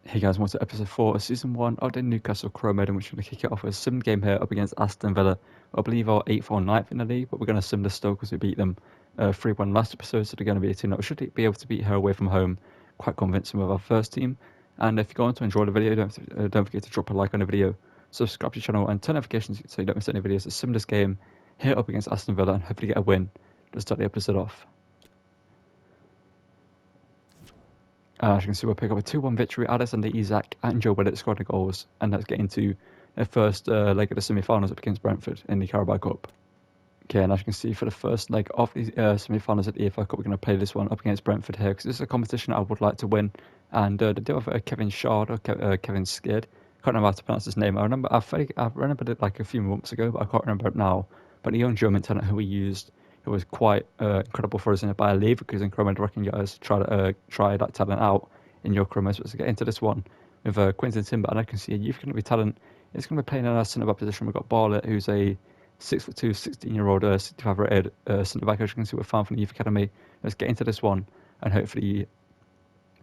Hey guys, welcome to episode 4 of season 1 of the Newcastle Crow mode, in which we're going to kick it off with a sim game here up against Aston Villa. I believe our 8th or 9th in the league, but we're going to sim this still because we beat them 3-1 last episode, so they're going to be a team that we should be able to beat her away from home quite convincing with our first team. And if you're going to enjoy the video, don't forget to drop a like on the video, subscribe to the channel and turn notifications so you don't miss any videos to sim this game here up against Aston Villa and hopefully get a win to start the episode off. As you can see, we'll pick up a 2-1 victory. Alexander Isak and Joe Willock scored the goals, and let's get into the first leg of the semi-finals up against Brentford in the Carabao Cup. Okay, and as you can see, for the first leg of the semi-finals at the EFL Cup, we're going to play this one up against Brentford here, because this is a competition I would like to win. And the deal with Kevin Shard, or Kevin Skid, can't remember how to pronounce his name. I remembered it like a few months ago, but I can't remember it now. But the young German talent who we used, it was quite incredible for us in a Bayer Leverkusen Crow. I reckon you guys try that talent out in your Crow. So let's get into this one with Quinton Timber, and I can see a youth academy talent. It's going to be playing in our centre back position. We've got Barlett, who's a 6'2", 16-year-old 65 rated centre back. As you can see, we're found from the youth academy. Let's get into this one and hopefully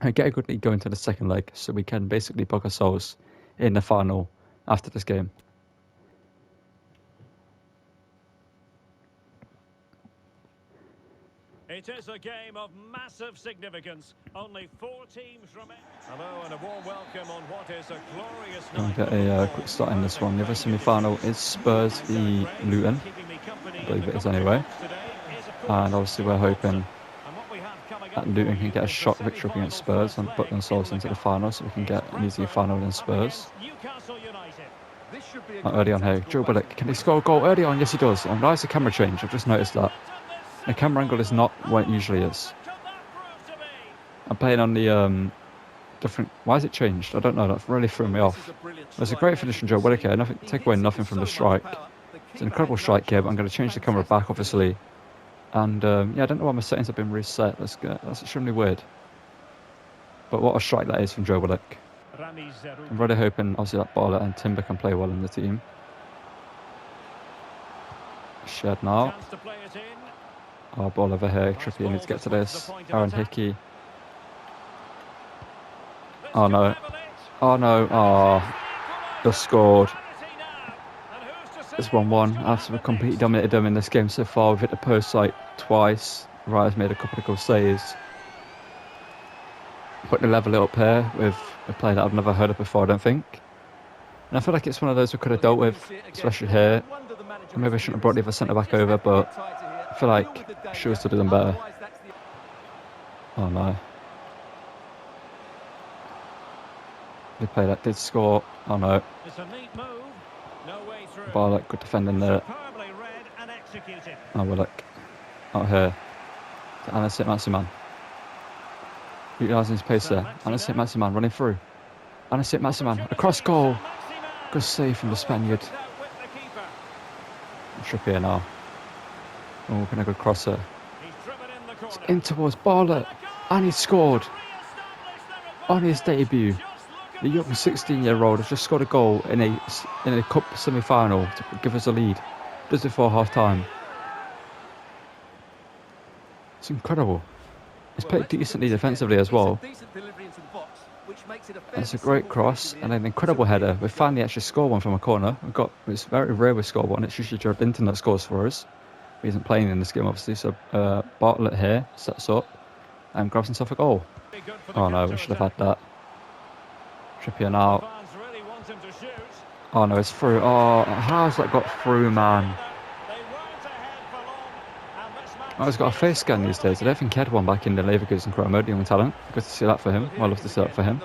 get a good lead going to the second leg, so we can basically book ourselves in the final after this game. It is a game of massive significance. Only 4 teams remain. Hello and a warm welcome on what is a glorious night. I'll get a quick start in this one. The other semi-final is Spurs v Luton. I believe it is anyway. And obviously we're hoping that Luton can get a shot victory against Spurs and put themselves into the final, so we can get an easier final than Spurs. Early on here, Joe Willock, can he score a goal early on? Yes, he does. And why is the camera change? I've just noticed that. The camera angle is not what it usually is. I'm playing on the different... Why has it changed? I don't know. That really threw me off. There's a great finish from Joe Willock here. Take away nothing from the strike. It's an incredible strike here, but I'm going to change the camera back, obviously. And yeah, I don't know why my settings have been reset. That's extremely weird. But what a strike that is from Joe Willock. I'm really hoping, obviously, that Barlett and Timber can play well in the team. Shared now. Oh, ball over here. Trippier needs to get to this. Aaron Hickey. Oh no. Oh no. Oh. Just scored. It's 1-1. After we've completely dominated them in this game so far. We've hit the post like twice. Ryer's made a couple of good saves. Putting the level up here with a player that I've never heard of before, I don't think. And I feel like it's one of those we could have dealt with, especially here. Maybe I shouldn't have brought the other centre back over, but I feel like she was to do them better. Oh no. The player that did score. Oh no. Barlett, good defending there. Oh, Willock. Out here. Anas Maximan. Utilising his pace there. Anas Maximan running through. Anas Maximan. Across goal. Good save from the Spaniard. Trippier now. Oh, we're going to go crosser. It's in towards Barlett. And he scored. On his debut. The young 16-year-old has just scored a goal in a cup semi-final to give us a lead. Does it for half-time. It's incredible. He's played decently defensively as well. That's a great cross and an incredible header. We finally actually scored one from a corner. It's very rare we score one. It's usually Jared Linton that scores for us. He isn't playing in this game, obviously. So Bartlett here sets up and grabs himself a goal. Oh no, we should have had that. Trippier now. Oh no, it's through. Oh, how's that got through, man? Oh, he's got a face scan these days. I don't think he had one back in the Leverkusen Crow mode, young talent. Good to see that for him. I'd love to see that for him.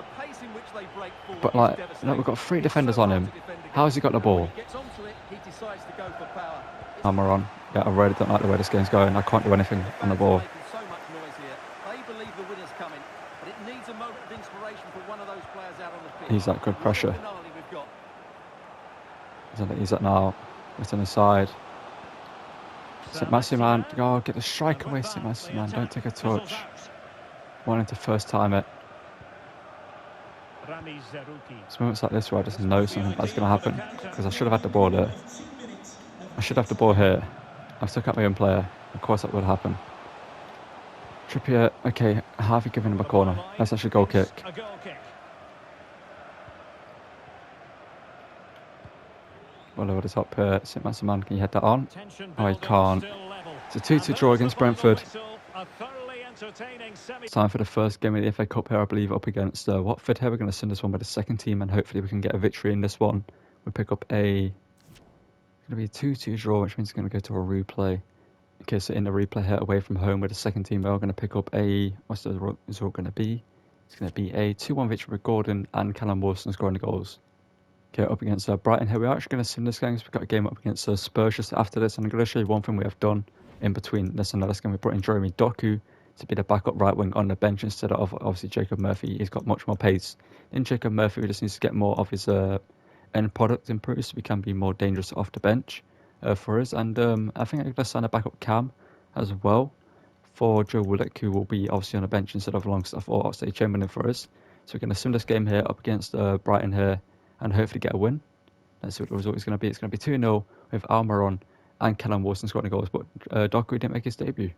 But like, no, we've got 3 defenders on him. How has he got the ball? Hammer on. Yeah, I really don't like the way this game's going. I can't do anything on the ball. He's that good pressure. He's that now. It's on the side. St. Maximan, oh, get the strike away, St. Maximan. Don't take a touch. Wanting to first time it. It's moments like this where I just know something bad's going to happen. Because I should have had the ball there. I should have the ball here. I've took out my own player. Of course that would happen. Trippier, okay, how have you given him a corner? That's actually a goal kick. well over the top here. St. Maximin, can you head that on? Tension Oh, he building, can't. still level. It's a 2-2 And draw there's the against final Brentford. whistle, a thoroughly entertaining semi. It's time for the first game of the FA Cup here, I believe, up against Watford here. We're going to send this one with the second team, and hopefully we can get a victory in this one. We pick up it's going to be a 2-2 draw, which means it's going to go to a replay. Okay, so in the replay here, away from home with the second team, we're going to pick up what's the result going to be? It's going to be a 2-1 victory with Gordon and Callum Wilson scoring the goals. Okay, up against Brighton here. We're actually going to sim this game because we've got a game up against Spurs just after this. And I'm going to show you one thing we have done in between this and this game. We brought in Jeremy Doku to be the backup right wing on the bench instead of obviously Jacob Murphy. He's got much more pace. In Jacob Murphy, we just needs to get more of his end product improved so we can be more dangerous off the bench for us. And I think I'm going to sign a backup cam as well for Joe Willock, who will be obviously on the bench instead of Longstaff or Oxlade Chamberlain for us. So we're going to sim this game here up against Brighton here and hopefully get a win. Let's see what the result is going to be. It's going to be 2-0 with Almiron and Callum Wilson scoring goals, but Doku didn't make his debut.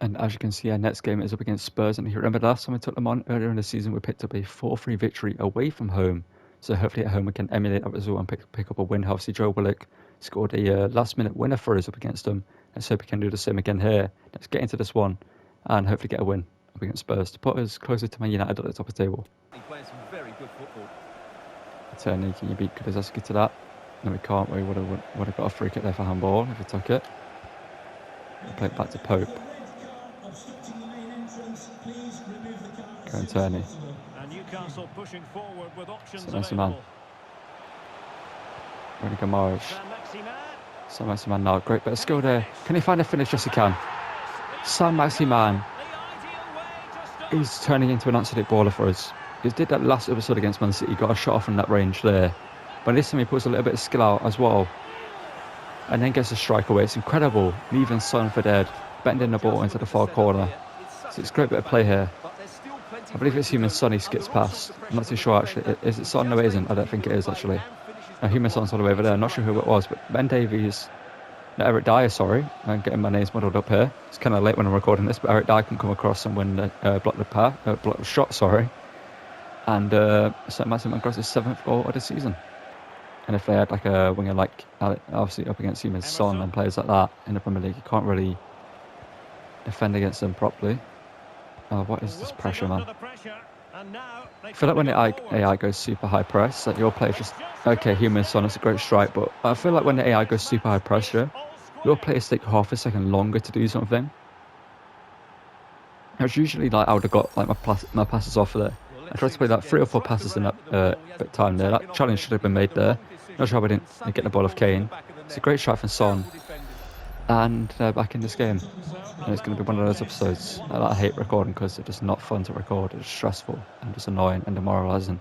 And as you can see, our next game is up against Spurs. And if you remember last time we took them on earlier in the season, we picked up a 4-3 victory away from home. So hopefully at home we can emulate that result and pick up a win. Obviously, Joe Willock scored a last-minute winner for us up against them. Let's hope we can do the same again here. Let's get into this one and hopefully get a win up against Spurs to put us closer to Man United at the top of the table. He plays some very good football. Tony, can you beat Kulizeski to that? No, we can't. We would have got a free kick there for handball if we took it. We'll play it back to Pope. Go and Tony. And Newcastle pushing forward with options So nice man. Ready to Marge. Sam Maximin now. Great bit of skill there. Can he find a finish? Yes, he can. Sam Maximin. He's turning into an absolute baller for us. He did that last episode against Man City, got a shot off in that range there. But this time he puts a little bit of skill out as well. And then gets a strike away. It's incredible. Leaving Son for dead. Bending the ball into the far corner. So it's a great bit of play here. I believe it's Human Son he skips past. I'm not too sure actually. Is it Son? No, it isn't. I don't think it is actually. No, Human Son's all the way over there. I'm not sure who it was, but Ben Davies. No, Eric Dyer, sorry. I'm getting my names muddled up here. It's kind of late when I'm recording this, but Eric Dyer can come across and win block the shot, sorry. And St. Maximin got his 7th goal of the season. And if they had like a winger like obviously up against Human Son and players like that in the Premier League, you can't really defend against them properly. Oh, what is this pressure, man? I feel like when the AI goes super high press, that your players just... Okay, Human Son, it's a great strike, but I feel like when the AI goes super high pressure, your players take half a second longer to do something. It's usually like I would have got like my passes off there. I tried to play like 3 or 4 passes in that bit of time there. That challenge should have been made there. Not sure how we didn't get the ball off Kane. It's a great strike from Son. And back in this game. And it's going to be one of those episodes that I hate recording because it's just not fun to record. It's stressful and just annoying and demoralising.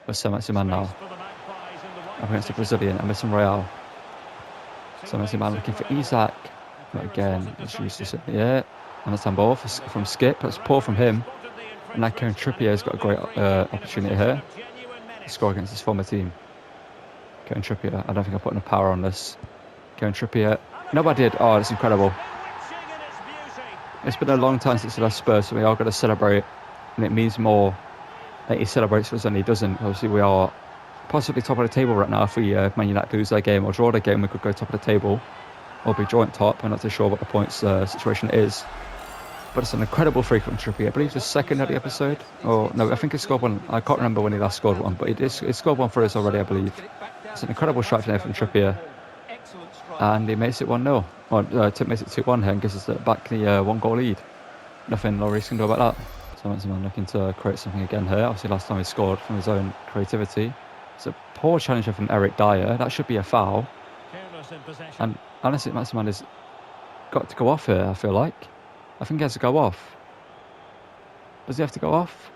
But St. Maximin now. Up against the Brazilian, Emerson Royale. St. Maximin looking for Isaac. But again, it's useless. Yeah. And that's handball from Skip. That's poor from him. And now Kieran Trippier's got a great opportunity here to score against his former team. Kieran Trippier. I don't think I put enough power on this. Kieran Trippier. No, I did. Oh, that's incredible. It's been a long time since he left Spurs, so we are going to celebrate. And it means more that he celebrates for us than he doesn't. Obviously, we are possibly top of the table right now. If we Man United lose their game or draw their game, we could go top of the table or be joint top. I'm not too sure what the points situation is. But it's an incredible free kick from Trippier. I believe the second of the episode. Or no, I think he scored one. I can't remember when he last scored one, but he scored one for us already, I believe. It's an incredible strike from Trippier. And he makes it 1-0. Or Tip makes it 2-1 here and gives us back the 1-goal lead. Nothing Lloris can do about that. So Maximin looking to create something again here. Obviously last time he scored from his own creativity. It's a poor challenge from Eric Dyer. That should be a foul. And honestly, Maximin has got to go off here, I feel like. I think he has to go off. Does he have to go off?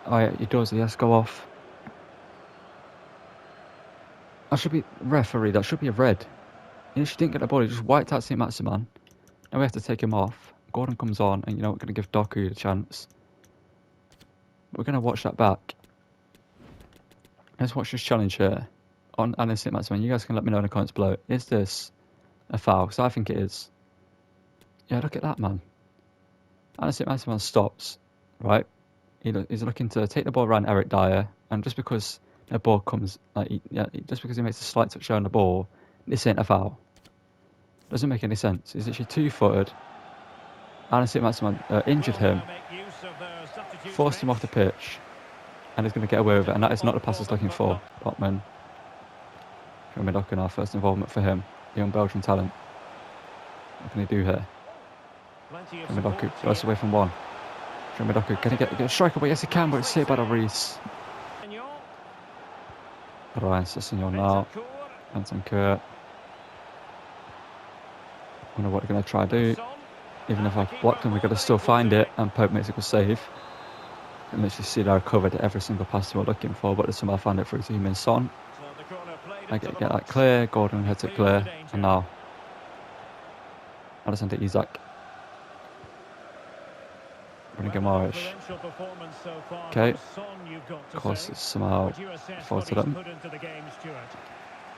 Oh yeah, he does. He has to go off. That should be... Referee, that should be a red. He didn't get the ball. He just wiped out St. Maximin. Now we have to take him off. Gordon comes on, and you know we're going to give Doku a chance. We're going to watch that back. Let's watch this challenge here on Alan St. Maximin. You guys can let me know in the comments below. Is this a foul? Because I think it is. Yeah, look at that, man. Alan St. Maximin stops, right? He's looking to take the ball around Eric Dyer, and just because a ball comes, like, just because he makes a slight touch on the ball, this ain't a foul. Doesn't make any sense. He's literally 2-footed. Alan St-Maximin injured him, forced him off the pitch, and he's going to get away with it, and that is not the pass he's looking for. Botman. Jeremy our first involvement for him, the young Belgian talent. What can he do here? Jeremy goes away from one. Jeremy can he get a strike away? Yes, he can, but it's saved by the Reese. Ryan Sessegnon now. Bentancur. I wonder what they're going to try to do. Even if I've blocked him, we've got to still find it, and Pope makes a good save. And literally see that I covered every single pass we were looking for, but somehow found it through to him in Son. I get that clear, Gordon heads it clear, and now Alexander Isak. Guimaraes. Okay. Of course, it's somehow falls to them.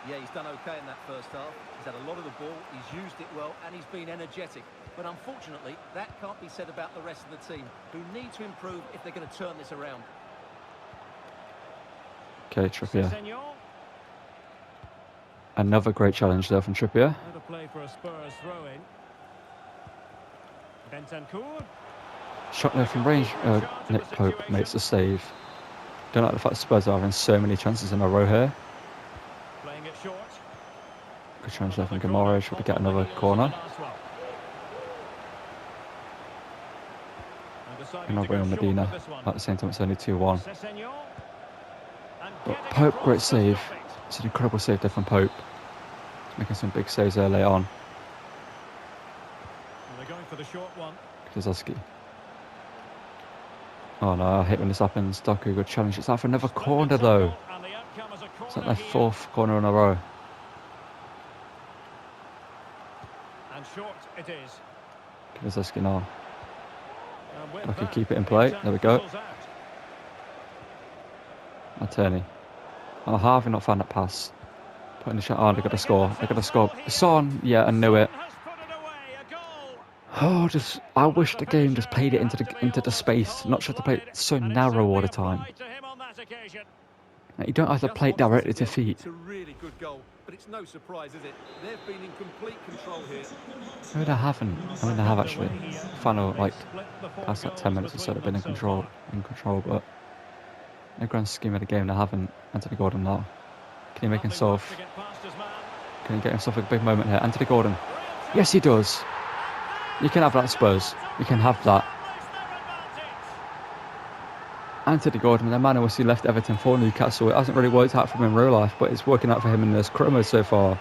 Yeah, he's done okay in that first half. He's had a lot of the ball, he's used it well, and he's been energetic. But unfortunately, that can't be said about the rest of the team, who need to improve if they're going to turn this around. Okay, Trippier. Another great challenge there from Trippier. Shot there from range. Nick Pope makes the save. Don't like the fact Spurs are having so many chances in a row here. Good challenge there from Guimaraes. Should we get another corner? And I'll bring on Medina. At the same time, it's only 2-1. But Pope, great save. It's an incredible save there from Pope. He's making some big saves there late on. Kazaski. Oh no, I hate when this happens. Doku, good challenge. It's out for another corner though. It's like their 4th corner in a row. And short it is. Kazaski now. Doku, keep it in play. There we go. Attorney. Oh, how have we not found that pass? Putting the shot on, they've got to score. They've got to score. Son, yeah, I knew it. Oh, I wish the game just played it into the space, not try to play it so narrow all the time. You don't have to play it directly to feet. It's a really good goal, but it's no surprise, is it? They've been in complete control here. No, they haven't. I mean, they have actually. Final, past 10 minutes or so, they've been in control, but in the grand scheme of the game, they haven't. Anthony Gordon now. Can he make himself? Can he get himself a big moment here? Anthony Gordon. Yes, he does. You can have that, Spurs. You can have that. Anthony Gordon, the man who was left Everton for Newcastle. It hasn't really worked out for him in real life, but it's working out for him in this Chroma so far.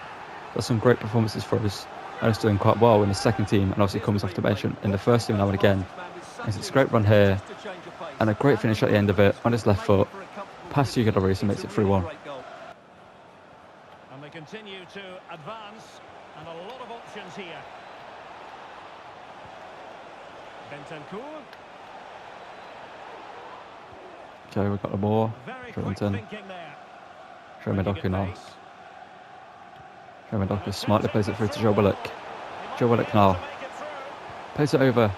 Got some great performances for us. And he's doing quite well in the second team, and obviously comes off the bench in the first team now and again. It's a great run here, and a great finish at the end of it on his left foot. Past Hugo Lloris and makes it 3-1. And they continue to advance, and a lot of options here. Bentancur. Okay, we've got the ball. Jordan. Jeremy now. Jeremy smartly plays it through to Joe Willock. Joe Willock now. Plays it over.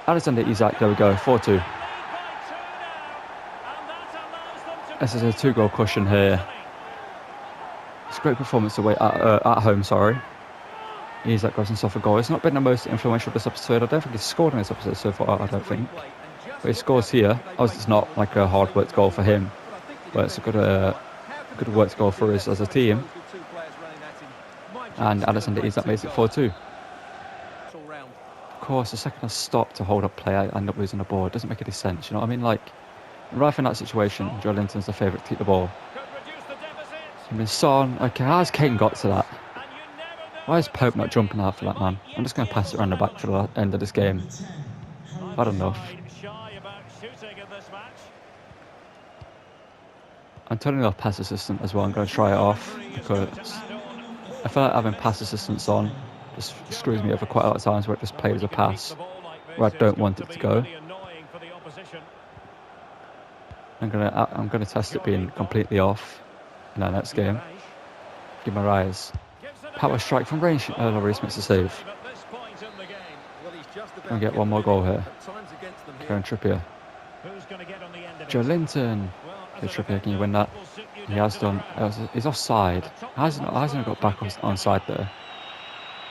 Alexander Isak, there we go, 4-2. This is a 2-goal cushion here. It's a great performance away at home, sorry. Isak goes and off a goal. It's not been the most influential this episode. I don't think he's scored in this episode so far, I don't think. But he scores here. Obviously, it's not like a hard-worked goal for him, but it's a good worked goal for us as a team. And Alexander Isak makes it 4-2. Of course, the second I stop to hold up play, I end up losing the ball. It doesn't make any sense, you know what I mean? Like, right in that situation, Joe Linton's the favourite to keep the ball. I mean, Son, okay, how's Kane got to that? Why is Pope not jumping out for that, man? I'm just going to pass it around the back for the end of this game. I've had enough. I'm turning off pass assistant as well. I'm going to try it off because I feel like having pass assistance on just screws me over quite a lot of times where it just plays a pass where I don't want it to go. I'm gonna test it being completely off in our next game. Guimaraes. Power strike from range. Lloris makes a save. Gonna get one more goal here. Kieran Trippier. the end of Joe it. Linton. Well, Okay, as a Trippier, can you defender, win that that? will suit you He down has to the done. ground. He's offside. And a top Hasn't corner got free back kick onside coming. there?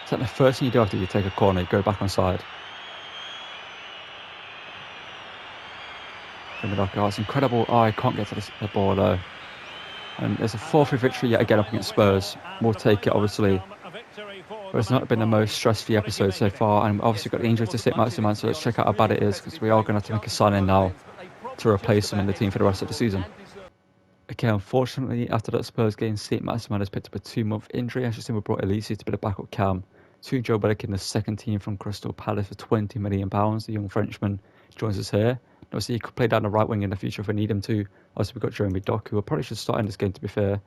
It's like the first thing you do after you take a corner, you go back onside. Oh, it's incredible. Oh, I can't get to the ball though. And there's a 4-3 victory yet again up against Spurs. We'll take it, obviously. But it's not been the most stress-free episode so far, and obviously got the injury to St. Maximin, so let's check out how bad it is, because we are going to have to make a signing now to replace him in the team for the rest of the season. Okay, unfortunately, after that Spurs game, St. Maximin has picked up a 2-month injury. As you see, we brought Elise to be the backup cam to Joe Willock in the second team from Crystal Palace for £20 million. The young Frenchman joins us here. Obviously, he could play down the right wing in the future if we need him to. Also, we've got Jeremy Doku, who probably should start in this game, to be fair.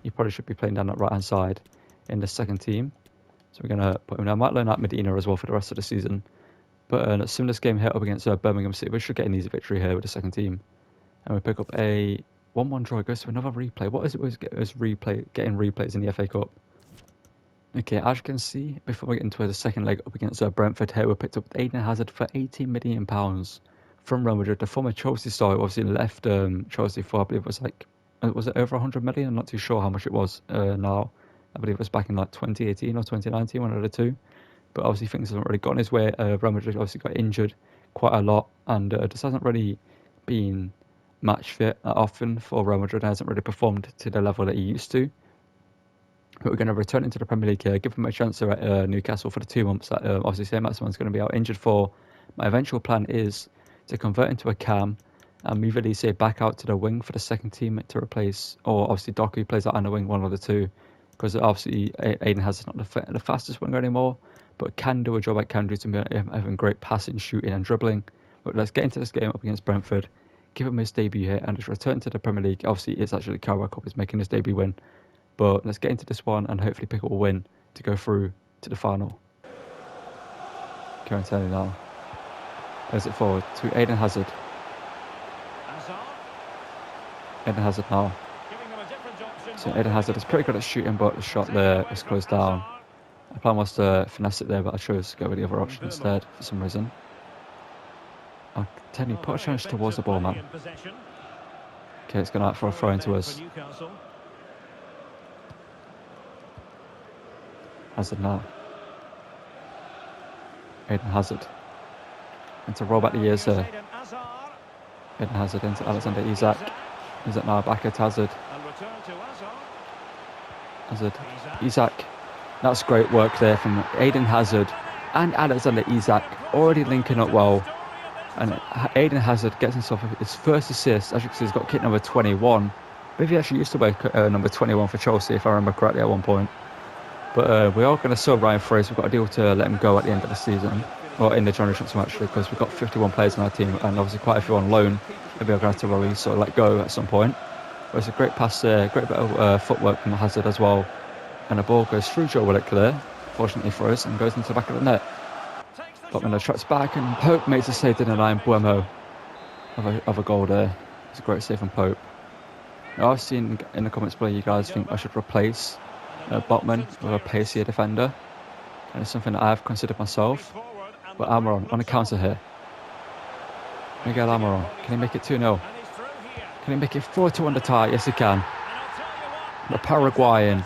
He probably should be playing down that right-hand side in the second team. So we're going to put him down. I might loan out Medina as well for the rest of the season. But as soon as this game hit up against Birmingham City, we should get an easy victory here with the second team. And we pick up a 1-1 draw. It goes to another replay. What is it with getting replays in the FA Cup? Okay, as you can see, before we get into the second leg up against Brentford here, we picked up Eden Hazard for £18 million from Real Madrid. The former Chelsea star obviously left Chelsea for, I believe it was like, was it over 100 million? I'm not too sure how much it was now. I believe it was back in like 2018 or 2019, one of the two. But obviously things haven't really gone his way. Real Madrid obviously got injured quite a lot, and just hasn't really been match fit that often for Real Madrid. Hasn't really performed to the level that he used to. But we're going to return into the Premier League here, give him a chance at Newcastle for the 2 months that obviously St. Maximin's going to be out injured for. My eventual plan is to convert into a cam and move Elise back out to the wing for the second team to replace, or obviously Doku plays out on the wing, one of the two, because obviously Eden Hazard's not the fastest winger anymore, but can do a job at Cambridge and having great passing, shooting and dribbling. But let's get into this game up against Brentford, give him his debut here and just return to the Premier League. Obviously it's actually Carabao Cup is making his debut win. But let's get into this one and hopefully pick up a win to go through to the final. Currently now. There's it forward to Eden Hazard. Eden Hazard now. So Eden Hazard is pretty good at shooting, but the shot there is closed down. My plan was to finesse it there, but I chose to go with the other option instead for some reason. I'll tell you, put a challenge towards the ball, man. Okay, it's going out for a throw into us. Hazard now. Eden Hazard. And to roll back the years here. Eden Hazard into Alexander Isak. Isak now back at Hazard. Hazard. Isak. That's great work there from Eden Hazard and Alexander Isak. Already linking up well. And Eden Hazard gets himself his first assist. As you can see, he's got kit number 21. Maybe he actually used to wear number 21 for Chelsea, if I remember correctly, at one point. But we are going to sell Ryan Fraser. We've got a deal to let him go at the end of the season, or in the January transfer actually, because we've got 51 players on our team and obviously quite a few on loan. Maybe we're going to have to release or let go at some point. But it's a great pass there, great bit of footwork from Hazard as well. And the ball goes through Joe Willock there, fortunately for us, and goes into the back of the net. Botman tracks back and Pope makes a save to deny Buemo of a goal there. It's a great save from Pope. Now, I've seen in the comments below you guys think I should replace Botman with a pacier defender, and it's something that I've considered myself. But Almiron on a counter here. Miguel Almiron, can he make it 2-0? Can he make it 4-2 on the tie? Yes he can. The Paraguayan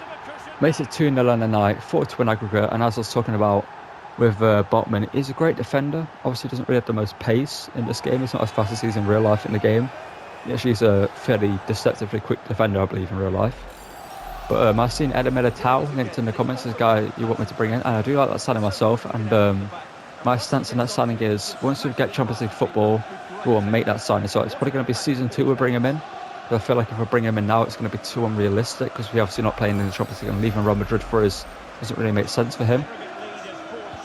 makes it 2-0 on the night, 4-2 in aggregate. And as I was talking about with Botman, he's a great defender. Obviously doesn't really have the most pace in this game. He's not as fast as he is in real life in the game. He actually is a fairly deceptively quick defender, I believe, in real life. But I've seen Eder Militao linked in the comments as a guy you want me to bring in, and I do like that signing myself. And my stance on that signing is once we get Champions League football, we will make that signing. So it's probably going to be season 2 we'll bring him in. But I feel like if we bring him in now, it's going to be too unrealistic because we're obviously not playing in the Champions League and leaving Real Madrid for us doesn't really make sense for him.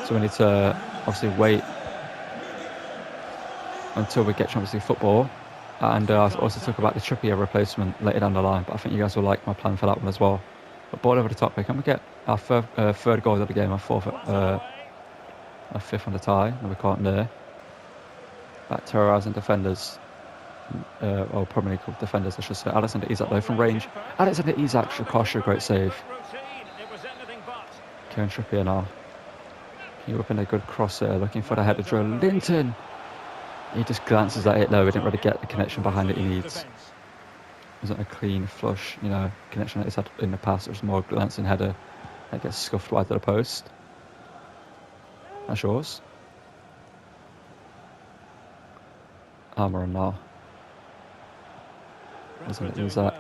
So we need to obviously wait until we get Champions League football. And I'll also talk about the Trippier replacement later down the line, but I think you guys will like my plan for that one as well. But ball over the top here. Can we get our third goal of the game, our fifth on the tie? No, we can't there. Back terrorising defenders. Or Premier League defenders, I should say. Alexander Isak though from range. Alexander Isak should cost you a great save. Kieran Trippier now. He whipping a good cross there, looking for the header. Joe Linton. He just glances at it though. He didn't really get the connection behind it he needs. It wasn't a clean flush, you know, connection that he's had in the past. It was more a glancing header that gets scuffed wide to the post. That's yours. Armour on now. Isn't it, Isaac?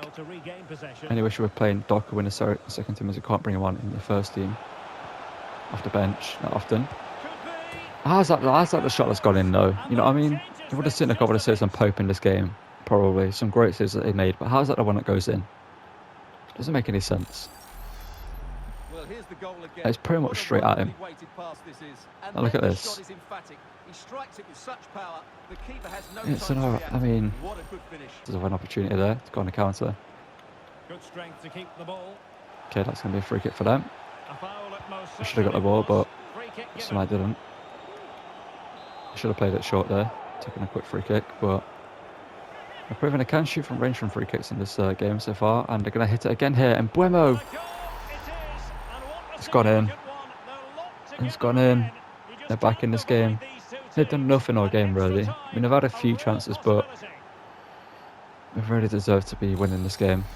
Anyway, we were playing Doku in the second team as we can't bring him on in the first team. Off the bench, not often. How's that the shot that's gone in though? You know what I mean? You would have seen a couple of saves on Pope in this game, probably. Some great saves that they made, but how's that the one that goes in? It doesn't make any sense. Well, here's the goal again. It's pretty much straight at him. Now look at this. He strikes it with such power. The keeper has no It's time an to alright. react. I mean, What a good finish. there's an opportunity there to go on the counter. Good strength to keep the ball. Okay, that's going to be a free kick for them. A foul at most I should have got the ball, but free kick given. somehow I didn't. I should have played it short there, taking a quick free kick, but they're proving they can shoot from range from free kicks in this game so far, and they're going to hit it again here, and Buemo! It's gone in. It's gone in. They're back in this game. They've done nothing all game, really. I mean, they've had a few chances, but they've really deserved to be winning this game.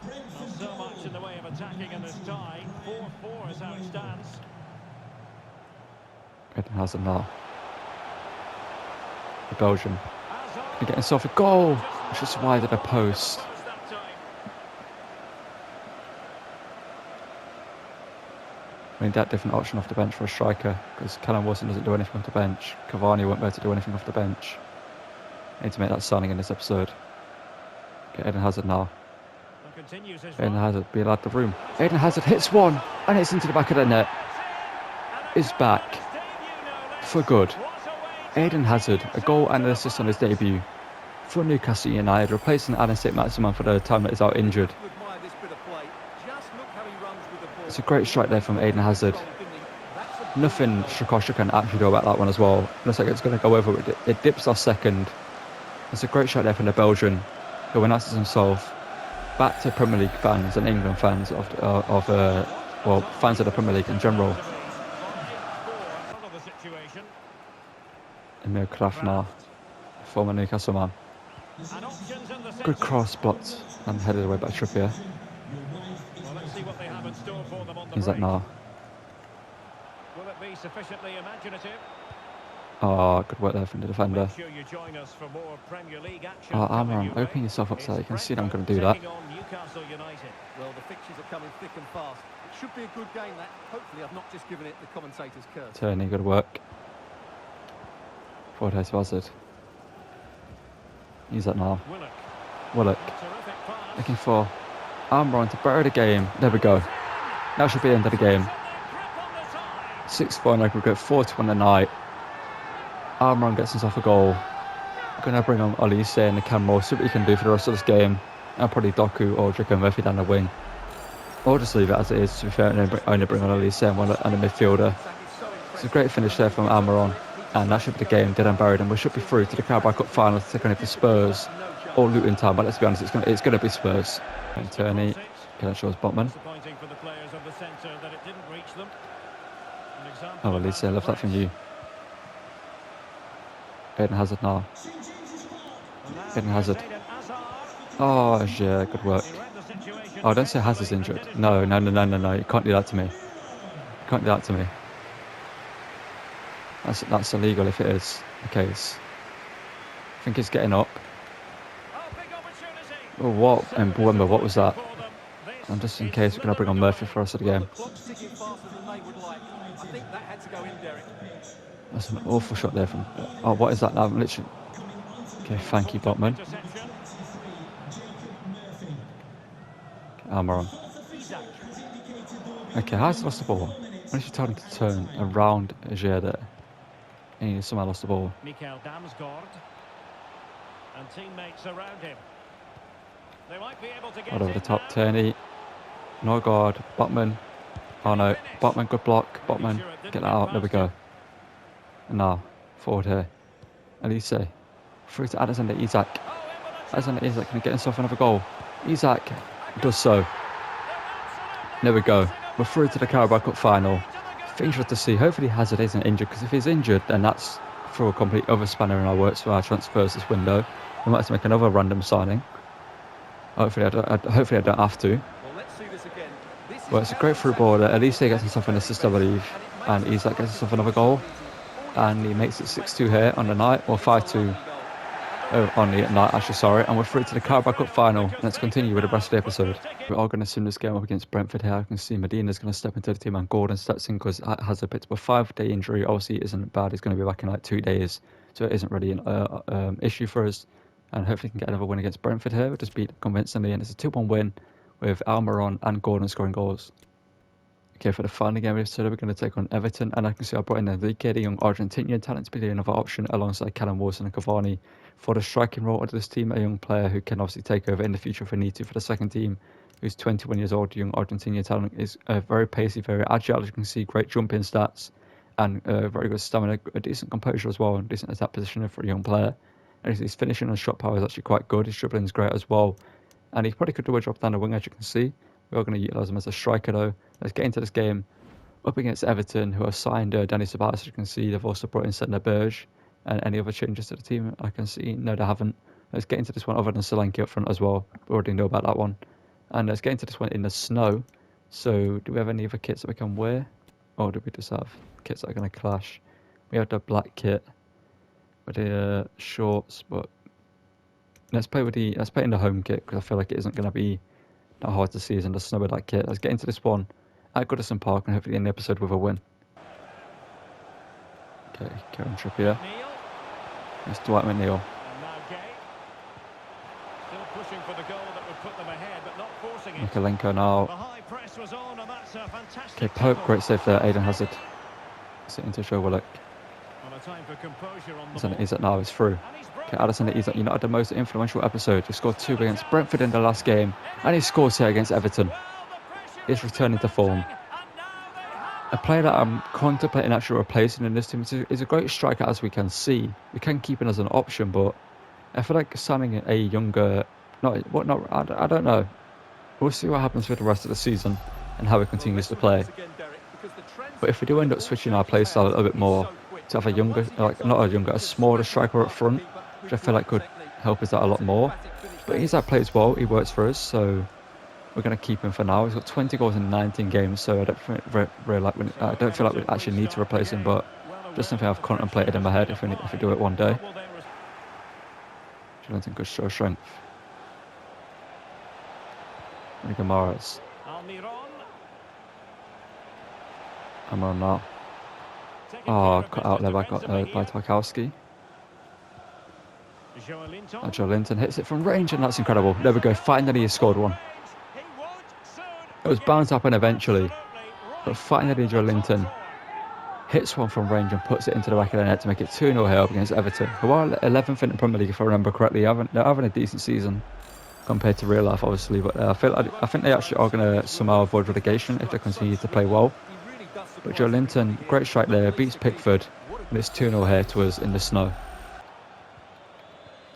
Not so much in the way of attacking in this tie. 4-4 is how it stands. Eden Hazard now. The Belgian. They're getting himself a goal! It's just wide of the post. We need that different option off the bench for a striker, because Callum Wilson doesn't do anything off the bench. Cavani won't be able to do anything off the bench. Need to make that signing in this episode. Get Eden Hazard now. Eden Hazard, be allowed the room. Eden Hazard hits one, and it's into the back of the net. Is back. For good. Eden Hazard, a goal and an assist on his debut. For Newcastle United, replacing Adam St-Maximin for the time that he's out injured. It's a great strike there from Eden Hazard. Nothing Shikosha can actually do about that one as well. Looks like it's going to go over. It dips off second. It's a great shot there from the Belgian, who announces himself back to Premier League fans and England fans well, fans of the Premier League in general. Emil Kraft now, former Newcastle man. Good cross, blocked and headed away by Trippier. Is that now? Will it be sufficiently imaginative? Oh, good work there from the defender. Make sure you join us for more Premier League action. Oh, coming Amram, your way. open yourself up so you can see that I'm going to Brentford do that. taking on Newcastle United. Well, the fixtures are coming thick and fast. It should be a good game, that. Hopefully, I've not just given it the commentator's curse. Turney, good work. Forward head to Hazard. Use that now. Willock. Terrific pass. Looking for Amram to bury the game. There we go. That should be the end of the game. 6-4 in aggregate, 4-1 on the night. Amram gets himself a goal. I'm going to bring on Olise in the camera, see what he can do for the rest of this game. And probably Doku or Draco Murphy down the wing. Or just leave it as it is, to be fair, and only bring on Olise and a midfielder. It's a great finish there from Almiron. And that should be the game, dead and buried. And we should be through to the Carabao Cup final to take on either Spurs or Luton Town. But let's be honest, it's going to be Spurs. And Turney, that shows Botman. Disappointing for the players of the centre that it didn't reach them. An example Oh, of Olise, I love that from you. Eden Hazard now. Eden Hazard. Oh, yeah, good work. Oh, don't say Hazard's injured. No. You can't do that to me. You can't do that to me. That's illegal if it is the case. I think he's getting up. Oh, what? And remember, what was that? And just in case, we're going to bring on Murphy for us at the game. That's an awful shot there from... Oh, what is that now? I'm literally... Okay, thank you, Botman. Almiron. Okay, how's lost the ball? When she told him to turn around Ager there. And he somehow lost the ball. Mikael Damsgaard and teammates around him. They might be able to get Right over the top, Turney. Norgard, Botman. Oh no, Botman, good block. Botman, get that out, there we go. And now, forward here. Olise. Through to Alexander Isak. Alexander Isak can get himself another goal. Isak does so. There we go. We're through to the Carabao Cup final. Interesting to see. Hopefully Hazard isn't injured, because if he's injured, then that's throw a complete other spanner in our works for our transfers this window. We might have to make another random signing. Hopefully I don't have to. Well, let's see this again. This is Well, it's a how great you through set ball. up At least he gets the himself an assist, I defense, believe. And and it Isak makes gets it himself another so goal. easy. All And he makes it 6-2 here on the night, or 5-2 on the night, actually, sorry. And we're through to the Carabao Cup final. Let's continue with the rest of the episode. We are going to sim this game up against Brentford here. I can see Medina's going to step into the team and Gordon steps in because has a bit of a 5-day injury. Obviously, it isn't bad. He's going to be back in like 2 days. So it isn't really an issue for us. And hopefully we can get another win against Brentford here. We'll just beat them convincingly. And it's a 2-1 win with Almiron and Gordon scoring goals. Okay, for the final game of this episode, we're going to take on Everton, and I can see I brought in Enrique, the young Argentinian talent, to be another option alongside Callum Wilson and Cavani for the striking role of this team. A young player who can obviously take over in the future if we need to for the second team, who's 21 years old. Young Argentinian talent is very pacey, very agile. As you can see, great jumping stats and very good stamina, a decent composure as well, and decent attack positioning for a young player. And his finishing and shot power is actually quite good. His dribbling is great as well, and he probably could do a job down the wing, as you can see. We are going to utilise him as a striker though. Let's get into this game up against Everton, who have signed Danny Ceballos. As you can see, they've also brought in Sender Berge. And any other changes to the team I can see? No, they haven't. Let's get into this one other than Solanke up front as well. We already know about that one. And let's get into this one in the snow. So do we have any other kits that we can wear? Or do we just have kits that are going to clash? We have the black kit with the shorts, but let's play in the home kit because I feel like it isn't going to be that hard to see as in the snow with that kit. Let's get into this one at Goodison Park and hopefully end the episode with a win. Okay, Kieran Trippier. It's Dwight McNeil. Mikalenko now. Okay, Pope, great save there. Aiden Hazard. Sitting to show Willock. Isak now is through. Okay, Alisson Isak, you know, the most influential episode. He scored 2 against Brentford in the last game, and he scores here against Everton. He's returning to form. A player that I'm contemplating actually replacing in this team is a great striker, as we can see. We can keep him as an option, but I feel like signing a younger... I don't know. We'll see what happens with the rest of the season and how he continues to play. But if we do end up switching our play style a little bit more to have a younger, a smaller striker up front, which I feel like could help us out a lot more. But Isak plays well, he works for us, so we're going to keep him for now. He's got 20 goals in 19 games, so I don't feel like we actually need to replace him, but just something I've contemplated in my head if we do it one day. Jonathan could show strength. Miguel Mahrez. I'm on now. Oh, cut out there by Tarkowski. Joe Linton hits it from range, and that's incredible. There we go, finally he scored one. It was bound to happen eventually, but finally Joe Linton hits one from range and puts it into the back of the net to make it 2-0 here up against Everton, who are 11th in the Premier League if I remember correctly. They're having a decent season compared to real life, obviously, but I think they actually are going to somehow avoid relegation if they continue to play well. But Joe Linton, great strike there, beats Pickford, and it's 2-0 here to us in the snow.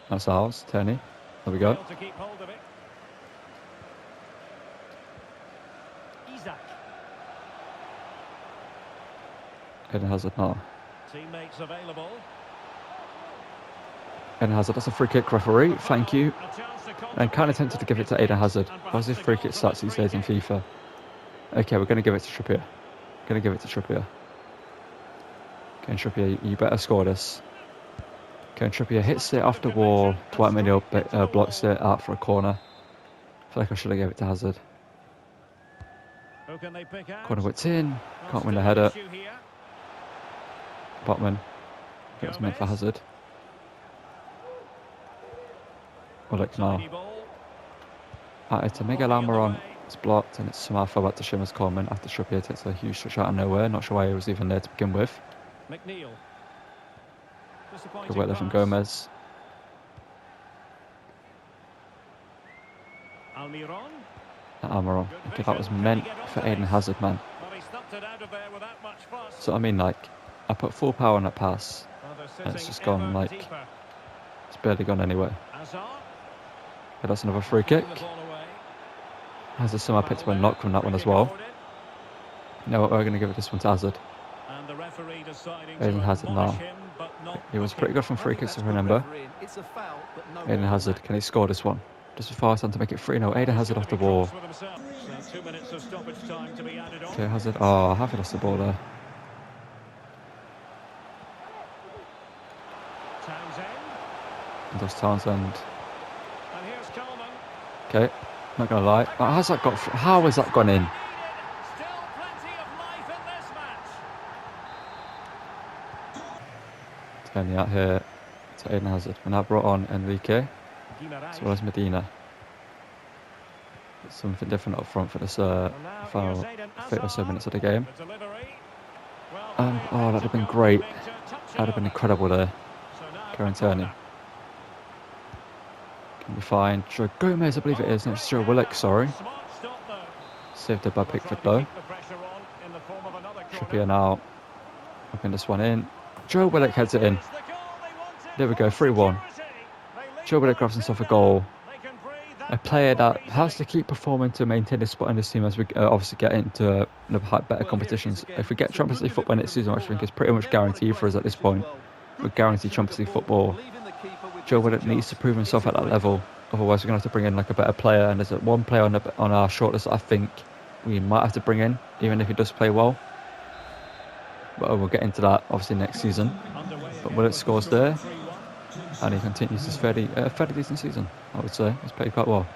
That's ours, Tony. There we go. Eden Hazard now. Teammates available. Eden Hazard, that's a free kick, referee, thank you. And kind of tempted to give it to Eden Hazard. How's his free kick stats these days in FIFA? Okay, we're going to give it to Trippier. Okay, and Trippier, you better score this. Okay, and Trippier hits it off the wall. Dwight McNeil blocks it out for a corner. I feel like I should have gave it to Hazard. Corner whipped in. Can't win the header. Botman. It was meant for Hazard. Willock now. It's a Miguel Almiron. It's blocked and it's somehow fell back to Shimmers Coleman after Trippier takes a huge stretch out of nowhere. Not sure why he was even there to begin with. McNeil. Good work from Gomez. Almiron. Okay, that was meant for Eden Hazard, man. So I mean, like, I put full power on that pass and it's just gone, like, it's barely gone anywhere. Okay, that's another free kick. Hazard somehow picked up a knock from that one as well. You know what, we're going to give this one to Hazard. Eden Hazard now. He was pretty good from free kicks, if I remember. Eden Hazard, can he score this one? Just before time to make it 3-0. Eden Hazard off the ball. Okay, Hazard. Oh, have he lost the ball there? And there's Townsend. Okay, not gonna lie. Oh, how's that got? How has that gone in? Turning out here to Eden Hazard. And that brought on Enrique as well as Medina. Something different up front for this final 5 or so minutes of the game. Oh, that'd have been great. That'd have been incredible there. Karen Turney. Can be fine. Joe Gomez, I believe it is. No, it's Joe Willock, sorry. Saved it by Pickford though. Trippier now. Hooking this one in. Joe Willock heads it in. There we go, 3-1. Joe Willock grabs himself a goal. A player that has to keep performing to maintain his spot in this team as we obviously get into better competitions. If we get Champions League football next season, which I think is pretty much guaranteed for us at this point, we're guaranteed Champions League football. Joe Willock needs to prove himself at that level. Otherwise, we're going to have to bring in like a better player. And there's one player on our shortlist that I think we might have to bring in, even if he does play well. But we'll get into that obviously next season. But Willock scores there. And he continues his fairly decent season, I would say. He's played quite well.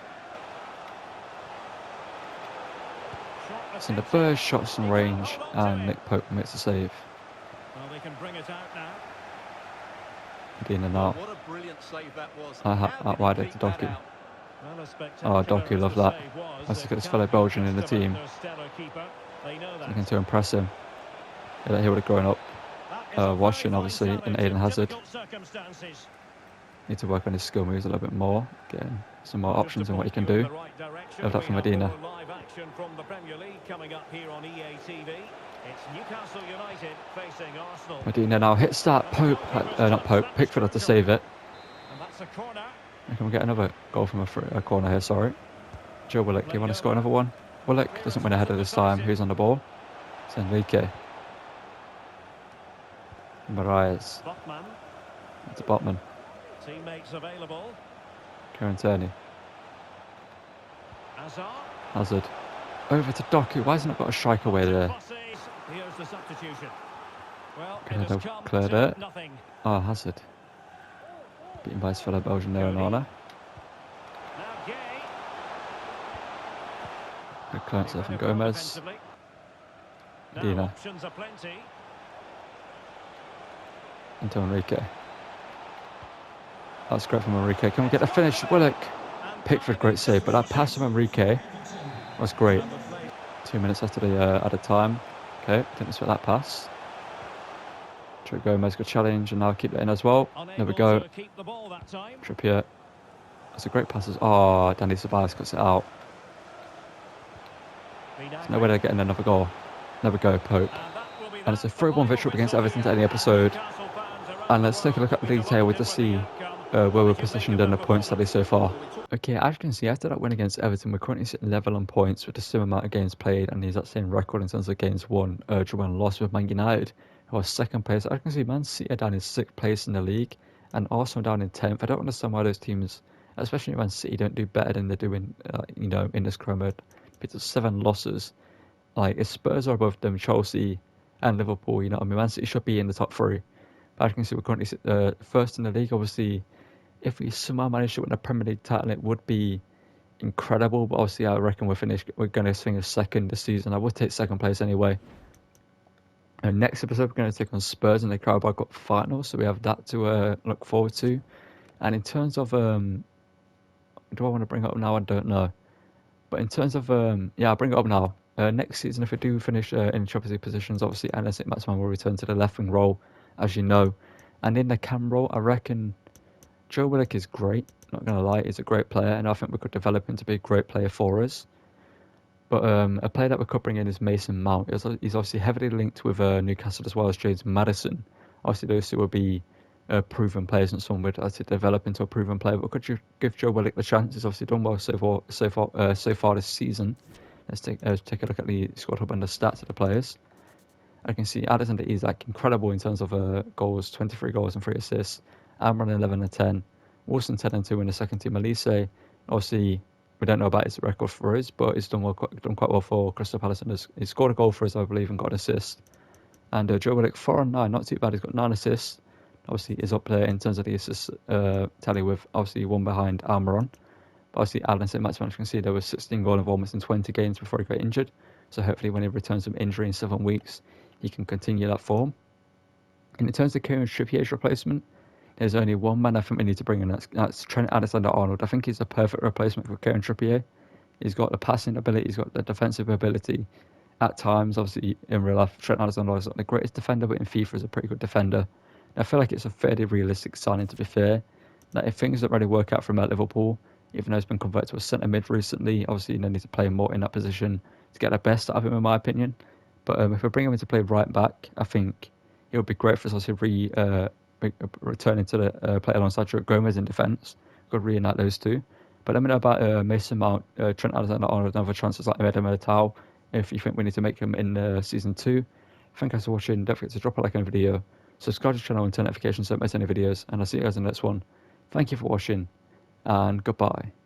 So the first shots in range, and Nick Pope makes the save. In and out. Out wide to Doku. Oh, Doku, love that. Let's look at his fellow Belgian in the team. Looking to impress him. Yeah, he would have grown up watching, obviously, in Eden Hazard. Need to work on his skill moves a little bit more, getting some more options in what he can do. Love that from Medina. Medina now hits that. Not Pope. Pickford had to save it. And can we get another goal from a corner here? Sorry. Joe Willock, do you want to score another one? Willock doesn't win a header this time. Who's on the ball? It's Enrique. Marias. It's Botman. Teammates available. Karen Turney. Hazard. Over to Doku. Why hasn't it got a strike away there? Cleared it. Oh, Hazard. Beaten by his fellow Belgian there in honour. Good clearance there from Gomez. Dina. Into Enrique. That's great from Enrique. Can we get the finish? Willock. Pickford, great save. But that pass from Enrique was great. 2 minutes after the added time. Okay, didn't expect that pass. Joe Gomez, good challenge, and now keep it in as well. There we go. Trippier. That's a great pass. Oh, Danny Ceballos cuts it out. There's no way they're getting another goal. There we go, Pope. And it's a 3-1 victory against Everton to end the episode. And let's take a look at the detail with the see where we're positioned in the points tally so far. Okay, as you can see, after that win against Everton, we're currently sitting level on points with the same amount of games played and the exact same record in terms of games won, draw and lost with Man United, who are second place. As you can see, Man City are down in 6th place in the league and Arsenal down in 10th. I don't understand why those teams, especially Man City, don't do better than they're doing, in this current mode. It's 7 losses. Like, Spurs are above them, Chelsea and Liverpool, Man City should be in the top 3. But as you can see, we're currently first in the league. Obviously, if we somehow manage to win the Premier League title, it would be incredible. But obviously, I reckon we're going to finish second this season. I would take second place anyway. And next episode, we're going to take on Spurs in the Carabao Cup final. So we have that to look forward to. And in terms of, do I want to bring it up now? I don't know. But in terms of, I'll bring it up now. Next season, if we do finish in Champions League positions, obviously, Ernest Maxman will return to the left wing role, as you know. And in the cam role, I reckon Joe Willock is great. Not going to lie, he's a great player, and I think we could develop him to be a great player for us. But a player that we could bring in is Mason Mount. He's obviously heavily linked with Newcastle as well as James Maddison. Obviously, those two will be proven players, and someone would actually develop into a proven player. But could you give Joe Willock the chance? He's obviously done well so far this season. Let's take a look at the squad hub and the stats of the players. I can see Alexander Isak, incredible in terms of goals, 23 goals and 3 assists. Amran 11 and 10. Wilson 10 and 2 in the second team. Elise, obviously, we don't know about his record for us, but he's done quite well for Crystal Palace. And he scored a goal for us, I believe, and got an assist. And Joe Willock 4 and 9, not too bad. He's got 9 assists. Obviously, is up there in terms of the assists tally with obviously one behind Almiron. But obviously, Alan St-Maximin, you can see there was 16 goal involvements in 20 games before he got injured. So hopefully, when he returns from injury in 7 weeks, he can continue that form. And in terms of Kieran Trippier's replacement, there's only one man I think we need to bring in. That's Trent Alexander-Arnold. I think he's a perfect replacement for Kieran Trippier. He's got the passing ability, he's got the defensive ability. At times, obviously, in real life, Trent Alexander-Arnold is not the greatest defender, but in FIFA is a pretty good defender. I feel like it's a fairly realistic signing, to be fair. That if things don't really work out for him at Liverpool, even though he's been converted to a centre mid recently, obviously you need to play more in that position to get the best out of him, in my opinion. But if we bring him in to play right back, I think it would be great for us obviously returning to the play alongside Joe Gomez in defence. Could reunite those two. But let me know about Mason Mount, Trent Alexander-Arnold, and other transfers like Eder Militao. If you think we need to make him in season 2. Thank you for watching. Don't forget to drop a like on the video. Subscribe to the channel and turn notifications so don't miss any videos. And I'll see you guys in the next one. Thank you for watching, and goodbye.